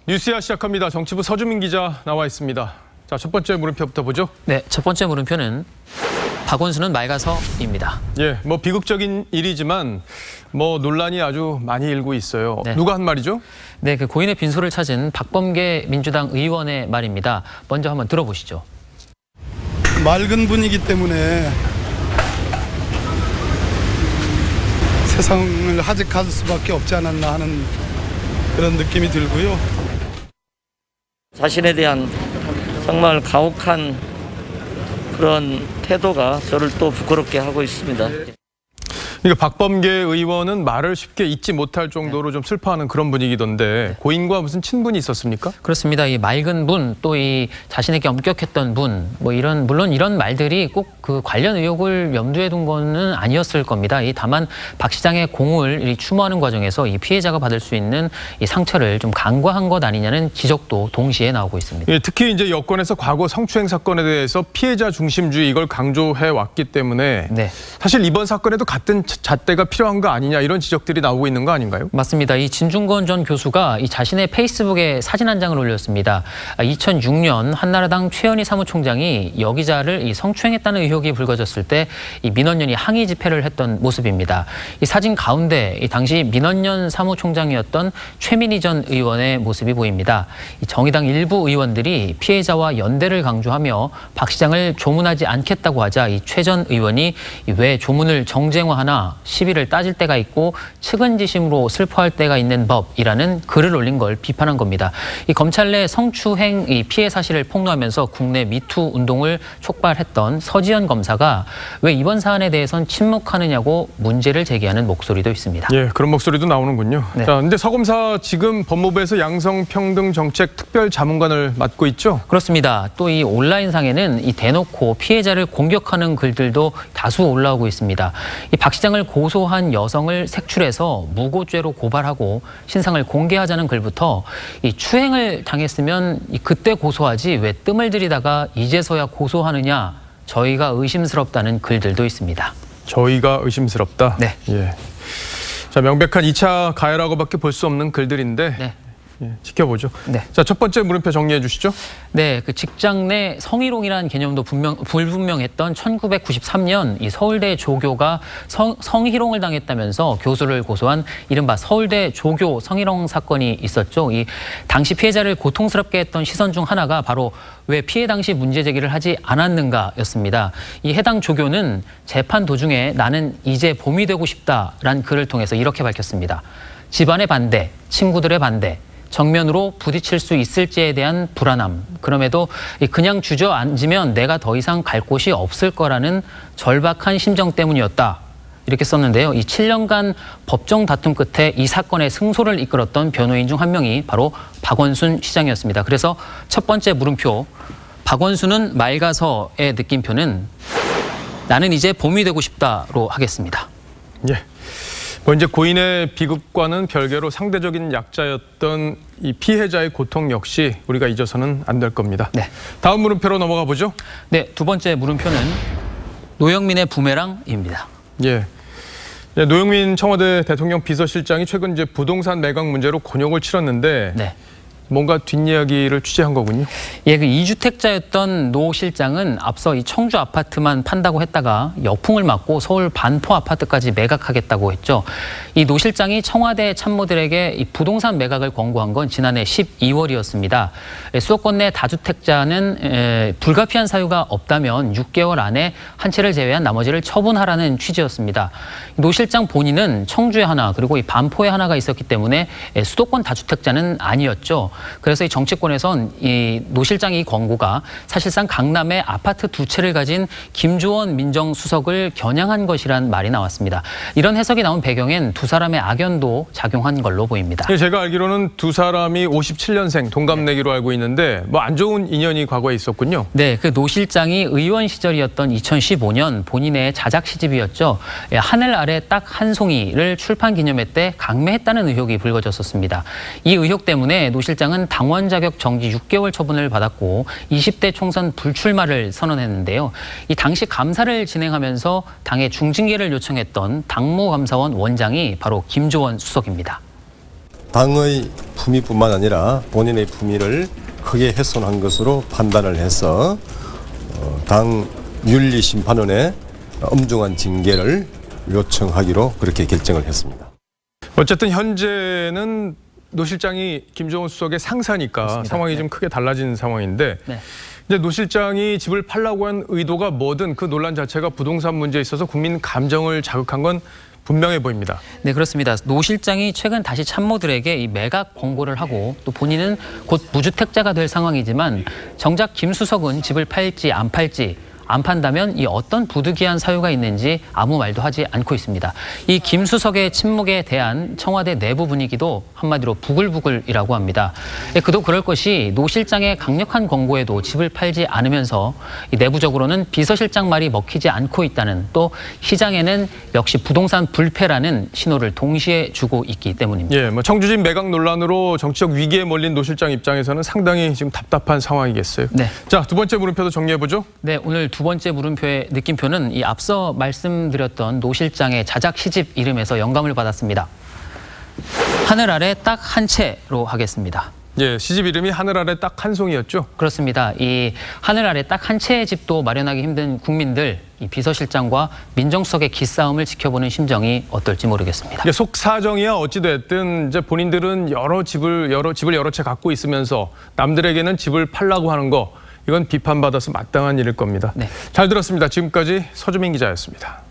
뉴스야 시작합니다. 정치부 서주민 기자 나와 있습니다. 자, 첫 번째 물음표부터 보죠. 네, 첫 번째 물음표는 박원순은 맑아서입니다. 예, 비극적인 일이지만 논란이 아주 많이 일고 있어요. 네. 누가 한 말이죠? 네, 그 고인의 빈소를 찾은 박범계 민주당 의원의 말입니다. 먼저 한번 들어보시죠. 맑은 분이기 때문에 세상을 하직할 수밖에 없지 않았나 하는 그런 느낌이 들고요. 자신에 대한 정말 가혹한 그런 태도가 저를 또 부끄럽게 하고 있습니다. 그러니까 박범계 의원은 말을 쉽게 잊지 못할 정도로 좀 슬퍼하는 그런 분위기던데 고인과 무슨 친분이 있었습니까? 그렇습니다. 이 맑은 분, 또 이 자신에게 엄격했던 분, 물론 이런 말들이 꼭 그 관련 의혹을 염두에 둔 거는 아니었을 겁니다. 다만 박 시장의 공을 추모하는 과정에서 이 피해자가 받을 수 있는 이 상처를 좀 간과한 것 아니냐는 지적도 동시에 나오고 있습니다. 예, 특히 이제 여권에서 과거 성추행 사건에 대해서 피해자 중심주의 이걸 강조해 왔기 때문에 사실 이번 사건에도 같은 잣대가 필요한 거 아니냐 이런 지적들이 나오고 있는 거 아닌가요? 맞습니다. 이 진중권 전 교수가 이 자신의 페이스북에 사진 한 장을 올렸습니다. 2006년 한나라당 최현희 사무총장이 여 기자를 성추행했다는 의혹이 불거졌을 때 이 민원연이 항의 집회를 했던 모습입니다. 이 사진 가운데 당시 민원연 사무총장이었던 최민희 전 의원의 모습이 보입니다. 이 정의당 일부 의원들이 피해자와 연대를 강조하며 박 시장을 조문하지 않겠다고 하자 이 최 전 의원이 왜 조문을 정쟁화하나 시비를 따질 때가 있고 측은지심으로 슬퍼할 때가 있는 법이라는 글을 올린 걸 비판한 겁니다. 이 검찰 내 성추행 피해 사실을 폭로하면서 국내 미투 운동을 촉발했던 서지현 검사가 왜 이번 사안에 대해선 침묵하느냐고 문제를 제기하는 목소리도 있습니다. 예, 그런 목소리도 나오는군요. 네. 자, 근데 서 검사 지금 법무부에서 양성평등정책 특별자문관을 맡고 있죠? 그렇습니다. 또 이 온라인상에는 대놓고 피해자를 공격하는 글들도 다수 올라오고 있습니다. 이 박 시장을 고소한 여성을 색출해서 무고죄로 고발하고 신상을 공개하자는 글부터 이 추행을 당했으면 그때 고소하지 왜 뜸을 들이다가 이제서야 고소하느냐 저희가 의심스럽다는 글들도 있습니다. 저희가 의심스럽다? 네. 예. 자, 명백한 2차 가해라고밖에 볼 수 없는 글들인데 네. 예, 지켜보죠. 네. 자, 첫 번째 물음표 정리해 주시죠. 네, 그 직장 내 성희롱이라는 개념도 불분명했던 1993년 이 서울대 조교가 성희롱을 당했다면서 교수를 고소한 이른바 서울대 조교 성희롱 사건이 있었죠. 이 당시 피해자를 고통스럽게 했던 시선 중 하나가 바로 왜 피해 당시 문제 제기를 하지 않았는가였습니다. 이 해당 조교는 재판 도중에 나는 이제 봄이 되고 싶다라는 글을 통해서 이렇게 밝혔습니다. 집안의 반대, 친구들의 반대, 정면으로 부딪힐 수 있을지에 대한 불안함, 그럼에도 그냥 주저앉으면 내가 더 이상 갈 곳이 없을 거라는 절박한 심정 때문이었다. 이렇게 썼는데요. 이 7년간 법정 다툼 끝에 이 사건의 승소를 이끌었던 변호인 중 한 명이 바로 박원순 시장이었습니다. 그래서 첫 번째 물음표, 박원순은 맑아서의 느낌표는 나는 이제 봄이 되고 싶다로 하겠습니다. 예. 이제 고인의 비극과는 별개로 상대적인 약자였던 이 피해자의 고통 역시 우리가 잊어서는 안 될 겁니다. 네. 다음 물음표로 넘어가 보죠. 네, 두 번째 물음표는 노영민의 부메랑입니다. 예. 노영민 청와대 대통령 비서실장이 최근 이제 부동산 매각 문제로 곤욕을 치렀는데 네. 뭔가 뒷이야기를 취재한 거군요. 예, 그 2주택자였던 노 실장은 앞서 이 청주 아파트만 판다고 했다가 역풍을 맞고 서울 반포 아파트까지 매각하겠다고 했죠. 이 노 실장이 청와대 참모들에게 이 부동산 매각을 권고한 건 지난해 12월이었습니다. 수도권 내 다주택자는 불가피한 사유가 없다면 6개월 안에 한 채를 제외한 나머지를 처분하라는 취지였습니다. 노 실장 본인은 청주에 하나 그리고 이 반포에 하나가 있었기 때문에 수도권 다주택자는 아니었죠. 그래서 이 정치권에선 이 노 실장의 권고가 사실상 강남에 아파트 2채를 가진 김조원 민정수석을 겨냥한 것이란 말이 나왔습니다. 이런 해석이 나온 배경엔 두 사람의 악연도 작용한 걸로 보입니다. 네, 제가 알기로는 두 사람이 57년생 동갑내기로 알고 있는데 안 좋은 인연이 과거에 있었군요. 네, 그 노 실장이 의원 시절이었던 2015년 본인의 자작 시집이었죠. 하늘 아래 딱 한 송이를 출판 기념회 때 강매했다는 의혹이 불거졌었습니다. 이 의혹 때문에 노 실장은 당원 자격 정지 6개월 처분을 받았고 20대 총선 불출마를 선언했는데요. 이 당시 감사를 진행하면서 당의 중징계를 요청했던 당무감사원 원장이 바로 김조원 수석입니다. 당의 품위뿐만 아니라 본인의 품위를 크게 훼손한 것으로 판단을 해서 당 윤리심판원에 엄중한 징계를 요청하기로 그렇게 결정을 했습니다. 어쨌든 현재는 노 실장이 김정은 수석의 상사니까 맞습니다. 상황이 네. 좀 크게 달라진 상황인데 이제 노 실장이 집을 팔라고 한 의도가 뭐든 그 논란 자체가 부동산 문제에 있어서 국민 감정을 자극한 건 분명해 보입니다. 네, 그렇습니다. 노 실장이 최근 다시 참모들에게 이 매각 권고를 하고 또 본인은 곧 무주택자가 될 상황이지만 정작 김 수석은 집을 팔지 안 판다면 이 어떤 부득이한 사유가 있는지 아무 말도 하지 않고 있습니다. 이 김 수석의 침묵에 대한 청와대 내부 분위기도 한마디로 부글부글이라고 합니다. 그도 그럴 것이 노 실장의 강력한 권고에도 집을 팔지 않으면서 내부적으로는 비서실장 말이 먹히지 않고 있다는, 또 시장에는 역시 부동산 불패라는 신호를 동시에 주고 있기 때문입니다. 예, 뭐 청주집 매각 논란으로 정치적 위기에 몰린 노 실장 입장에서는 상당히 지금 답답한 상황이겠어요. 네. 자, 두 번째 물음표도 정리해 보죠. 네, 오늘 두 번째 물음표의 느낌표는 이 앞서 말씀드렸던 노 실장의 자작 시집 이름에서 영감을 받았습니다. 하늘 아래 딱 한 채로 하겠습니다. 예, 시집 이름이 하늘 아래 딱 한 송이였죠. 그렇습니다. 이 하늘 아래 딱 한 채의 집도 마련하기 힘든 국민들, 이 비서실장과 민정수석의 기싸움을 지켜보는 심정이 어떨지 모르겠습니다. 속 사정이야 어찌 됐든 이제 본인들은 집을 여러 채 갖고 있으면서 남들에게는 집을 팔라고 하는 거, 이건 비판받아서 마땅한 일일 겁니다. 네. 잘 들었습니다. 지금까지 서주민 기자였습니다.